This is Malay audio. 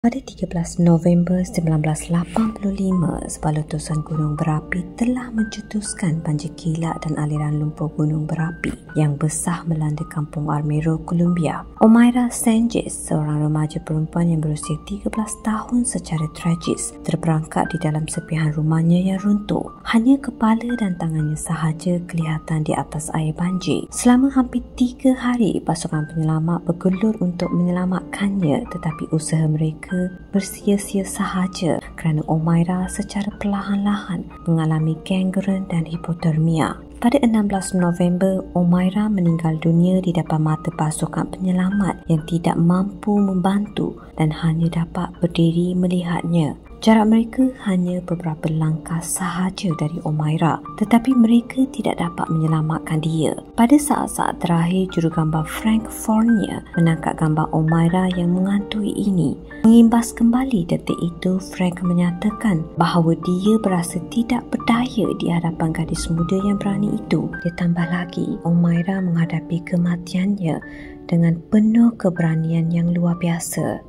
Pada 13 November 1985, sebuah letusan gunung berapi telah mencetuskan banjir kilat dan aliran lumpur gunung berapi yang besar melanda kampung Armero, Colombia. Omaira Sanchez, seorang remaja perempuan yang berusia 13 tahun secara tragis, terperangkap di dalam sepihan rumahnya yang runtuh. Hanya kepala dan tangannya sahaja kelihatan di atas air banjir. Selama hampir 3 hari, pasukan penyelamat bergelur untuk menyelamatkannya, tetapi usaha mereka bersia-sia sahaja kerana Omaira secara perlahan-lahan mengalami gangren dan hipotermia. Pada 16 November, Omaira meninggal dunia di depan mata pasukan penyelamat yang tidak mampu membantu dan hanya dapat berdiri melihatnya. Jarak mereka hanya beberapa langkah sahaja dari Omaira, tetapi mereka tidak dapat menyelamatkan dia. Pada saat-saat terakhir, jurugambar Frank Fournier menangkap gambar Omaira yang mengantui ini. Mengimbas kembali detik itu, Frank menyatakan bahawa dia berasa tidak berdaya di hadapan gadis muda yang berani itu. Ditambah lagi, Omaira menghadapi kematiannya dengan penuh keberanian yang luar biasa.